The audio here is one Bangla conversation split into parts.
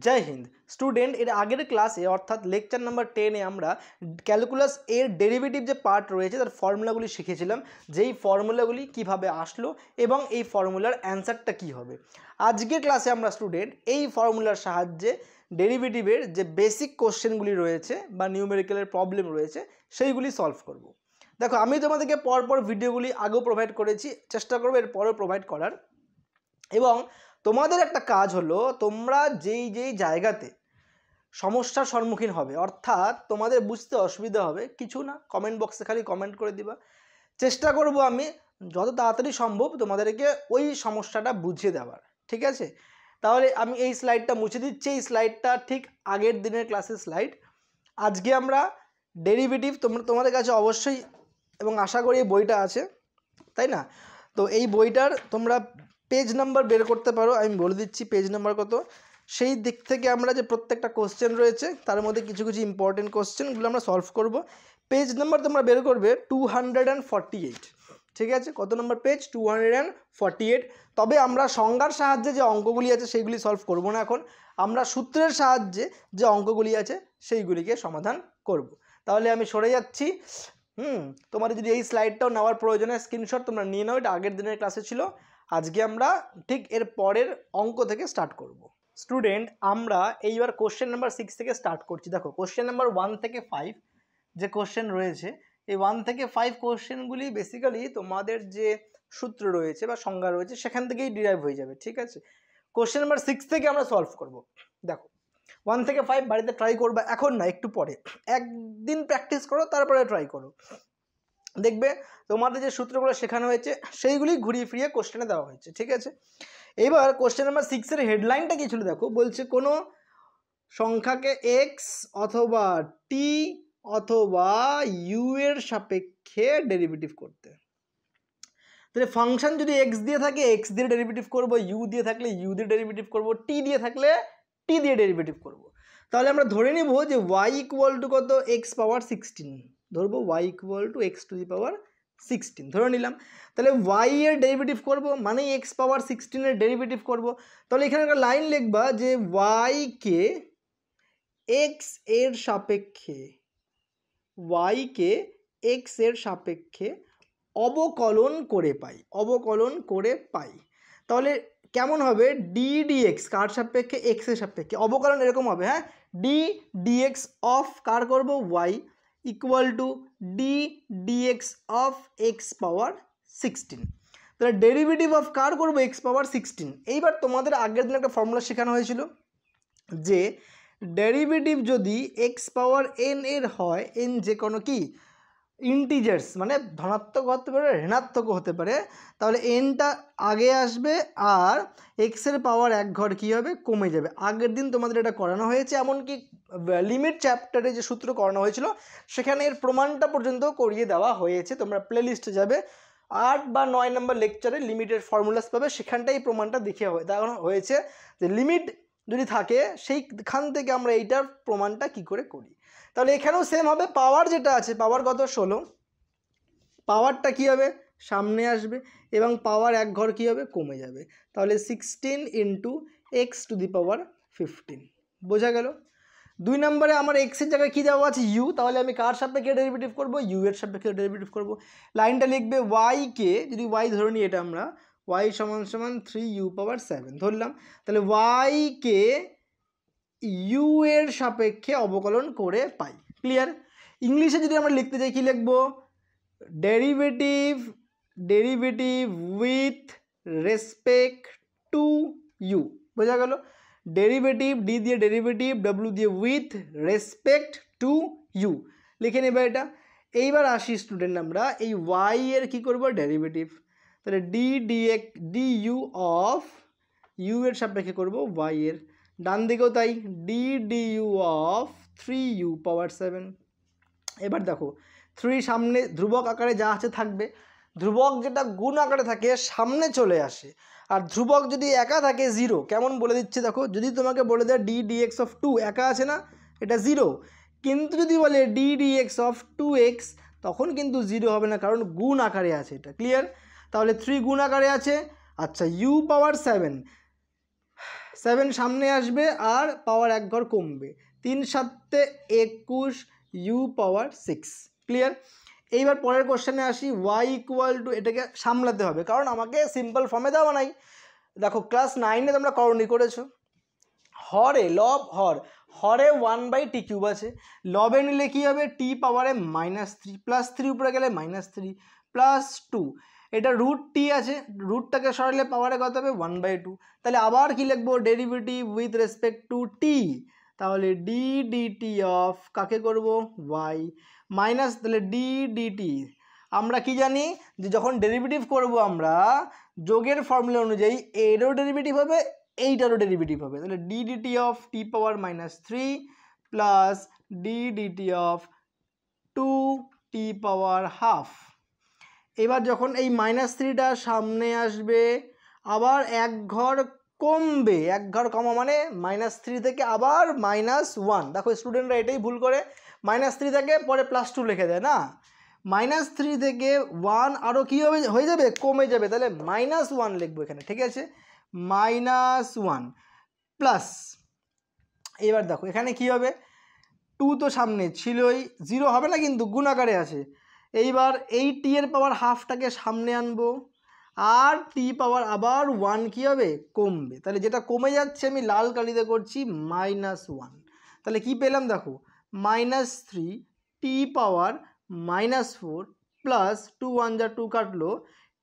जय हिंद स्टूडेंट एर आगे क्लासे अर्थात लेक्चर नम्बर 10 আমরা ক্যালকুলাস এর ডেরিভেটিভ যে পার্ট রয়েছে তার ফর্মুলাগুলি শিখেছিলাম যেই ফর্মুলাগুলি কিভাবে আসলো এবং এই ফর্মুলার অ্যানসারটা কি হবে। আজকের ক্লাসে আমরা স্টুডেন্ট এই ফর্মুলার সাহায্যে ডেরিভেটিভের যে বেসিক কোশ্চেনগুলি রয়েছে বা নিউমেরিক্যালের প্রবলেম রয়েছে সেইগুলি সলভ করব। দেখো আমি তোমাদেরকে পরপর ভিডিওগুলি আগেও প্রোভাইড করেছি, চেষ্টা করব এর পরেও প্রোভাইড করার। এবং তোমাদের একটা কাজ হলো তোমরা যেই যেই জায়গাতে সমস্যার সম্মুখীন হবে অর্থাৎ তোমাদের বুঝতে অসুবিধা হবে কিছু না, কমেন্ট বক্সে খালি কমেন্ট করে দিবা। চেষ্টা করব আমি যত তাড়াতাড়ি সম্ভব তোমাদেরকে ওই সমস্যাটা বুঝিয়ে দেওয়ার, ঠিক আছে? তাহলে আমি এই স্লাইডটা মুছে দিচ্ছি। এই স্লাইডটা ঠিক আগের দিনের ক্লাসের স্লাইড। আজকে আমরা ডেরিভেটিভ তোমাদের কাছে অবশ্যই এবং আশা করি এই বইটা আছে, তাই না? তো এই বইটার তোমরা পেজ নাম্বার বের করতে পারো, আমি বলে দিচ্ছি পেজ নাম্বার কত। সেই দিক থেকে আমরা যে প্রত্যেকটা কোশ্চেন রয়েছে তার মধ্যে কিছু কিছু ইম্পর্টেন্ট কোশ্চেনগুলো আমরা সলভ করব। পেজ নাম্বার তোমরা বের করবে 248, ঠিক আছে? কত নম্বর পেজ? 248। তবে আমরা সংজ্ঞার সাহায্যে যে অঙ্কগুলি আছে সেইগুলি সলভ করব না, এখন আমরা সূত্রের সাহায্যে যে অঙ্কগুলি আছে সেইগুলিকে সমাধান করব। তাহলে আমি সরে যাচ্ছি। তোমাদের যদি এই স্লাইডটাও নেওয়ার প্রয়োজনে স্ক্রিনশট তোমরা নিয়ে নাও, এটা আগের দিনের ক্লাসে ছিল। আজকে আমরা ঠিক এর পরের অঙ্ক থেকে স্টার্ট করব। স্টুডেন্ট আমরা এইবার কোশ্চেন নাম্বার 6 থেকে স্টার্ট করছি। দেখো কোশ্চেন নাম্বার 1 থেকে 5 যে কোশ্চেন রয়েছে, এই 1 থেকে 5 কোশ্চেনগুলি বেসিক্যালি তোমাদের যে সূত্র রয়েছে বা সংজ্ঞা রয়েছে সেখান থেকেই ডিরাইভ হয়ে যাবে, ঠিক আছে? কোশ্চেন নাম্বার 6 থেকে আমরা সলভ করব। দেখো 1 থেকে 5 বাড়িতে ট্রাই করবা, এখন না একটু পরে, একদিন প্র্যাকটিস করো তারপরে ট্রাই করো, দেখবে তোমাদের যে সূত্রগুলো শেখানো হয়েছে সেইগুলি ঘুরিয়ে ফিরিয়ে কোশ্চেনে দেওয়া হয়েছে, ঠিক আছে? এবার কোশ্চেন নাম্বার 6 এর হেডলাইনটা কি ছিল দেখো, বলছে কোনো সংখ্যাকে এক্স অথবা টি অথবা ইউ এর সাপেক্ষে ডেরিভেটিভ করতে। তাহলে ফাংশন যদি এক্স দিয়ে থাকে এক্স দিয়ে ডেরিভেটিভ করব, ইউ দিয়ে থাকলে ইউ দিয়ে ডেরিভেটিভ করব, টি দিয়ে থাকলে টি দিয়ে ডেরিভেটিভ করব। তাহলে আমরা ধরে নিব যে y ইকুয়াল টু কত, এক্স পাওয়ার 16 ধরবো, y equal to x to the power 16 ধরে নিলাম। তাহলে y এর ডেরিভেটিভ করব মানে এক্স পাওয়ার 16 এর ডেরিভেটিভ করব। তাহলে এখানে একটা লাইন লিখবা যে y কে x এর সাপেক্ষে, y কে x এর সাপেক্ষে অবকলন করে পাই, অবকলন করে পাই। তাহলে কেমন হবে, ডি ডিএক্স কার সাপেক্ষে, এক্স এর সাপেক্ষে। অবকলন এরকম হবে, হ্যাঁ, ডি ডিএক্স অফ কার করব, y equal to d dx of x power 16। তাহলে ডেরিভেটিভ অফ কার করব, এক্স পাওয়ার 16। এইবার তোমাদের আগের দিন একটা ফর্মুলা শেখানো হয়েছিল যে ডেরিভেটিভ যদি এক্স পাওয়ার এন এর হয়, এন যে কোনো কি ইন্টিজার্স মানে ধনাত্মক হতে পারে ঋণাত্মকও হতে পারে, তাহলে এনটা আগে আসবে আর এক্সের পাওয়ার এক ঘর কী হবে, কমে যাবে। আগের দিন তোমাদের এটা করানো হয়েছে, এমনকি লিমিট চ্যাপ্টারে যে সূত্র করানো হয়েছিল সেখানে এর প্রমাণটা পর্যন্ত করিয়ে দেওয়া হয়েছে। তোমরা প্লেলিস্টে যাবে 8 বা 9 নম্বর লেকচারে লিমিটের ফর্মুলাস পাবে, সেখানটাই এই প্রমাণটা দেখিয়ে দেওয়া হয়েছে যে লিমিট যদি থাকে সেইখান থেকে আমরা এইটার প্রমাণটা কি করে করি। তাহলে এখানেও সেম হবে, পাওয়ার যেটা আছে পাওয়ার কত 16, পাওয়ারটা কি হবে সামনে আসবে এবং পাওয়ার এক ঘর কি হবে, কমে যাবে। তাহলে 16 ইন্টু এক্স টু দি পাওয়ার 15, বোঝা গেল? 2 নম্বরে আমার এক্সের জায়গায় কী দেওয়া আছে, ইউ। তাহলে আমি কার সাপেক্ষে ডেরিভেটিভ করব, ইউ এর সাপেক্ষে ডেরিভেটিভ করব। লাইনটা লিখবে ওয়াই কে, যদি ওয়াই ধরে নিই এটা আমরা, ওয়াই সমান সমান 3u পাওয়ার 7 ধরলাম। তাহলে ওয়াই কে ইউ এর সাপেক্ষে অবকলন করে পাই। ক্লিয়ার? ইংলিশে যদি আমরা লিখতে চাই কি লিখবো, derivative derivative with respect to U, বোঝা গেল? ডেরিভেটিভ ডি দিয়ে ডেরিভেটিভ, ডাব্লিউ দিয়ে উইথ রেসপেক্ট টু ইউ, লিখে নেবে এটা। এইবার আসি স্টুডেন্ট আমরা এই ওয়াই এর কী করবো, ডেরিভেটিভ। তাহলে D DX D U of U এর সাপেক্ষে করবো ওয়াই এর, ডান দিকেও তাই, D D U of 3u power 7। এবার দেখো 3 সামনে ধ্রুবক আকারে যা আছে থাকবে, ধ্রুবক যেটা গুণ আকারে থাকে সামনে চলে আসে, আর ধ্রুবক যদি একা থাকে 0। কেমন বলে দিচ্ছে দেখো, যদি তোমাকে বলে দেয় ডি ডিএক্স অফ 2 একা আছে না, এটা 0, কিন্তু যদি বলে ডি ডিএক্স অফ 2x তখন কিন্তু 0 হবে না, কারণ গুণ আকারে আছে এটা। ক্লিয়ার? তাহলে 3 গুণ আকারে আছে। আচ্ছা, u পাওয়ার 7 7 সামনে আসবে আর পাওয়ার এক ঘর কমবে, 3 7 21 ইউ পাওয়ার 6। ক্লিয়ার? এইবার পরের কোশ্চেনে আসি, y ইকুয়াল টু, এটাকে সামলাতে হবে কারণ আমাকে সিম্পল ফর্মে দেওয়া নাই। দেখো ক্লাস 9-এ তোমরা করণী করেছো, হরে লব হরে 1/t³ আছে, লবে নিলে কী হবে, টি পাওয়ারে -3 +3 উপরে গেলে -3 +2, এটা √t আছে, রুটটাকে সরালে পাওয়ারে কত হবে 1/2। তাহলে আবার কি লিখবো, ডেরিভেটিভ উইথ রেসপেক্ট টু টি, তাহলে ডি ডিটি অফ কাকে করব y মাইনাস, তাহলে ডি ডিটি আমরা কি জানি যে যখন ডেরিভেটিভ করব আমরা যোগের ফর্মুলা অনুযায়ী এরও ডেরিভেটিভ হবে এইটারও ডেরিভেটিভ হবে, তাহলে D DT of T power -3 plus D DT of 2t power half. এবার যখন এই -3টা সামনে আসবে আবার এক ঘর কমবে, এক ঘর কমা মানে -3 থেকে আবার -1। দেখো স্টুডেন্টরা এটাই ভুল করে, -3 থেকে পরে +2 লিখে দেয় না, -3 থেকে 1 আরও কী হবে, হয়ে যাবে কমে যাবে, তাহলে -1 লিখবো এখানে, ঠিক আছে, -1 প্লাস, এবার দেখো এখানে কি হবে, 2 তো সামনে ছিলই, 0 হবে না কিন্তু গুণ আকারে আছে, এইবার এই টি এর পাওয়ার হাফটাকে সামনে আনবো আর টি পাওয়ার আবার 1 কী হবে কমবে, তাহলে যেটা কমে যাচ্ছে আমি লাল কালিতে করছি -1, তাহলে কি পেলাম দেখো -3 টি পাওয়ার -4 প্লাস 2 1 যা 2 কাটলো,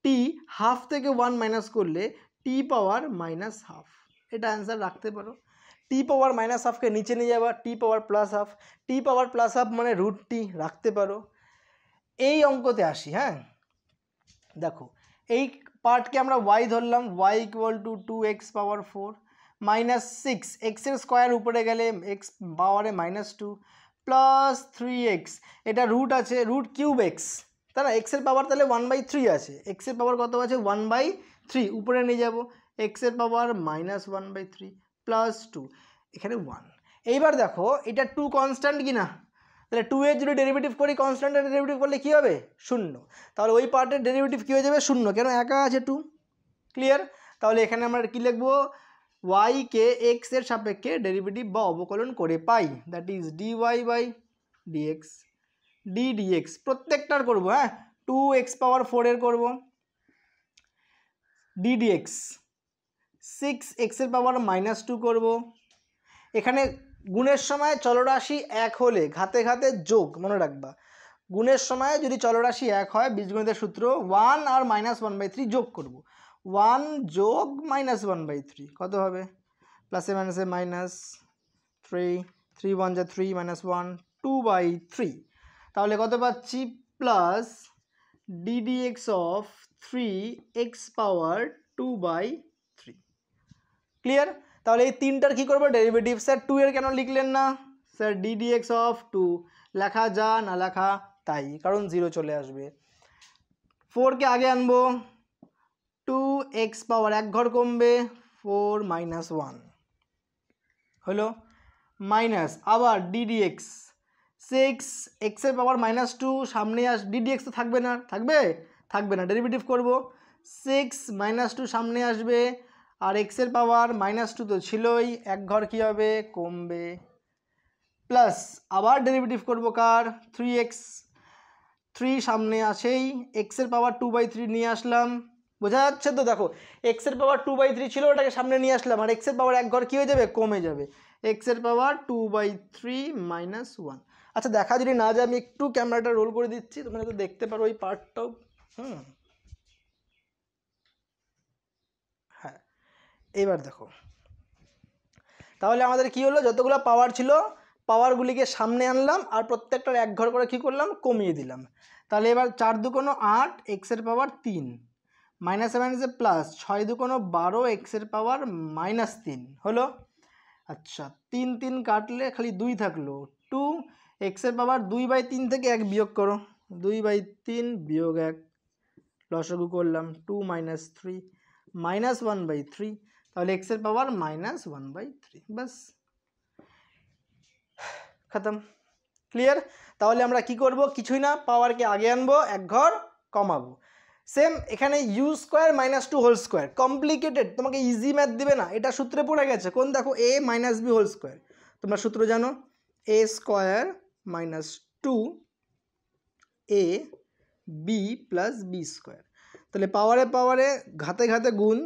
টি হাফ থেকে 1 মাইনাস করলে টি পাওয়ার -হাফ, এটা অ্যান্সার রাখতে পারো। টি পাওয়ার -হাফকে নিচে নিয়ে যাবা, টি পাওয়ার +হাফ, টি পাওয়ার +হাফ মানে √t রাখতে পারো। এই অঙ্কতে আসি, হ্যাঁ দেখো এই পার্টকে আমরা y ধরলাম, y ইকুয়াল টু 2x পাওয়ার 4 -6 x এর স্কোয়ার উপরে গেলে x পাওয়ারে -2 প্লাস 3x, এটা রুট আছে √3x, তাই না, x এর পাওয়ার তাহলে 1/3 আছে, x এর পাওয়ার কত আছে 1/3, উপরে নিয়ে যাব x এর পাওয়ার -1/3 প্লাস 2, এখানে 1। এইবার দেখো এটা 2 কনস্ট্যান্ট কি না, তাহলে 2 এর যদি ডেরিভেটিভ করি কনস্ট্যান্টের ডেরিভেটিভ করলে কী হবে 0, তাহলে ওই পার্টের ডেরিভেটিভ কী হয়ে যাবে 0, কেন একা আছে 2। ক্লিয়ার? তাহলে এখানে আমরা কী লিখবো, y কে x এর সাপেক্ষে ডেরিভেটিভ বা অবকলন করে পাই, দ্যাট ইজ dy/dx, ddx প্রত্যেকটার করবো, হ্যাঁ 2x পাওয়ার 4 এর করবো, ddx 6x এর পাওয়ার -2 করব, এখানে গুণের সময় চলরাশি এক হলে ঘাতে ঘাতে যোগ, মনে রাখবা গুণের সময় যদি চলরাশি এক হয় বীজগণিতের সূত্র 1 আর -1/3 যোগ করব, 1 যোগ -1/3 কত হবে, প্লাসে মাইনাসে -3, 3 1 যা 3 -1 2/3, তাহলে কত পাচ্ছি plus ddx of 3x power 2/3। Clear? তাহলে এই তিনটার কী করবো ডেরিভেটিভ, স্যার 2 এর কেন লিখলেন না, স্যার ddx অফ 2 লেখা যা না লেখা তাই, কারণ 0 চলে আসবে, 4কে আগে আনবো, 2x পাওয়ার এক ঘর কমবে 4 -1 হলো, মাইনাস আবার ddx 6x এর পাওয়ার -2 সামনে ddx তো থাকবে না, থাকবে না, ডেরিভেটিভ করব 6 -2 সামনে আসবে আর x এর পাওয়ার -2 তো ছিলই, এক ঘর কী হবে কমবে, প্লাস আবার ডেরিভেটিভ করব কার 3x, 3 সামনে আসেই x এর পাওয়ার 2/3 নিয়ে আসলাম, বোঝা যাচ্ছে তো, দেখো x এর পাওয়ার 2/3 ছিল ওটাকে সামনে নিয়ে আসলাম আর x এর পাওয়ার এক ঘর কী হয়ে যাবে কমে যাবে, x এর পাওয়ার 2/3 -1। আচ্ছা দেখা যদি না যায় আমি একটু ক্যামেরাটা রোল করে দিচ্ছি, তোমরা তো দেখতে পারো এই পার্টটাও, হ্যাঁ এবার দেখো তাহলে আমাদের কি হলো, যতগুলো পাওয়ার ছিল পাওয়ারগুলিকে সামনে আনলাম আর প্রত্যেকটার এক ঘর করে কী করলাম কমিয়ে দিলাম, তাহলে এবার 4 2 8 x এর পাওয়ার 3 -7 প্লাস 6 2 12 x এর পাওয়ার -3 হলো। আচ্ছা 3 3 কাটলে খালি 2 থাকলো, 2 x এর পাওয়ার 2/3 থেকে 1 বিয়োগ করো, 2/3 বিয়োগ 1 লসাগু করলাম 2 -3 -1/3, তাহলে x এর পাওয়ার -1/3, বাস খতম। ক্লিয়ার? তাহলে আমরা কি করব, কিছুই না পাওয়ারকে আগে আনবো এক ঘর কমাবো, সেম এখানে U square minus two whole square, complicated, তোমাকে ইজি ম্যাথ দিবে না, এটা সূত্রে পড়ে গেছে। কোন দেখো, A minus B whole square, তোমরা সূত্র জানো, A square minus two A B plus B square. তাহলে পাওয়ারে পাওয়ারে ঘাতে ঘাতে গুণ,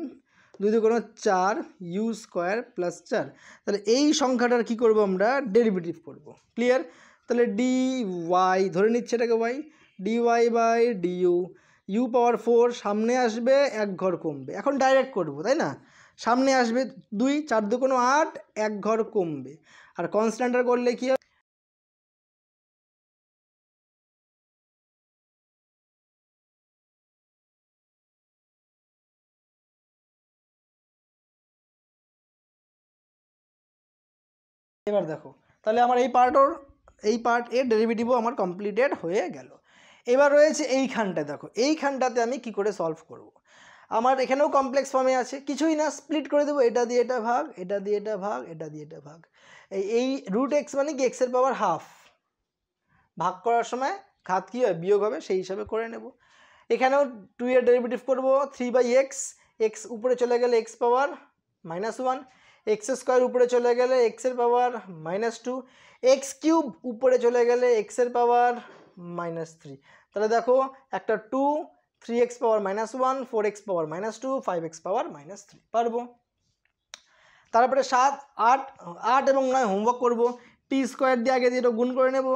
দুই দুগুণ 4 ইউ স্কোয়ার প্লাস 4। তাহলে এই সংখ্যাটার কি করব আমরা, ডেরিভেটিভ করব। ক্লিয়ার? তাহলে ডি ওয়াই ধরে নিচ্ছে এটাকে y, d y by d u, u power 4 সামনে আসবে, এক ঘর কমবে। এখন ডাইরেক্ট করব, তাই না? সামনে আসবে 2, 4 দুগুণ 8, এক ঘর কমবে। আর কনস্ট্যান্টার করলে কি হবে, এবার দেখো, তাহলে আমার এই পার্ট এর ডেরিভেটিভও আমার কমপ্লিটেড হয়ে গেল। এবার রয়েছে এইখানটা, দেখো এইখানটাতে আমি কি করে সলভ করব। আমার এখানেও কমপ্লেক্স ফর্মে আছে, কিছুই না, স্প্লিট করে দেবো, এটা দিয়ে এটা ভাগ, এটা দিয়ে এটা ভাগ, এটা দিয়ে এটা ভাগ। এই রুট এক্স মানে কি, এক্সের পাওয়ার হাফ, ভাগ করার সময় ঘাত কী হয়, বিয়োগ হবে, সেই হিসাবে করে নেব। এখানেও 2 এর ডেরিভেটিভ করব, 3/x, এক্স উপরে চলে গেলে এক্স পাওয়ার -1, এক্স স্কোয়ার উপরে চলে গেলে এক্সের পাওয়ার -2, এক্স কিউব উপরে চলে গেলে এক্সের পাওয়ার -3। তাহলে দেখো একটা 2, 3x পাওয়ার -1, 4x পাওয়ার -2, 5x পাওয়ার -3 পারবো। তারপরে 7, 8 এবং 9 হোমওয়ার্ক করব। টি স্কোয়ার দিয়ে আগে দিয়ে এটা গুণ করে নেব,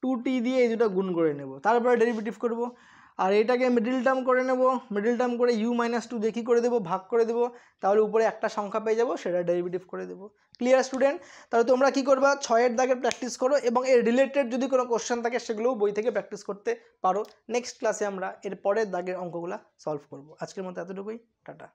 2t দিয়ে এই দুটো গুণ করে নেব, তারপরে ডেরিভেটিভ করব। আর এটাকে মিডিল টার্ম করে নেব, মিডিল টার্ম করে u-2 দিয়ে কী করে দেবো, ভাগ করে দেবো, তাহলে উপরে একটা সংখ্যা পেয়ে যাবো, সেটা ডেরিভেটিভ করে দেবো। Clear student? তাহলে তোমরা কী করবা, 6-এর দাগের প্র্যাকটিস করো এবং এর রিলেটেড যদি কোনো কোশ্চেন থাকে সেগুলোও বই থেকে প্র্যাকটিস করতে পারো। নেক্সট ক্লাসে আমরা এর পরের দাগের অঙ্কগুলো সলভ করব। আজকের মতো এতটুকুই, টাটা।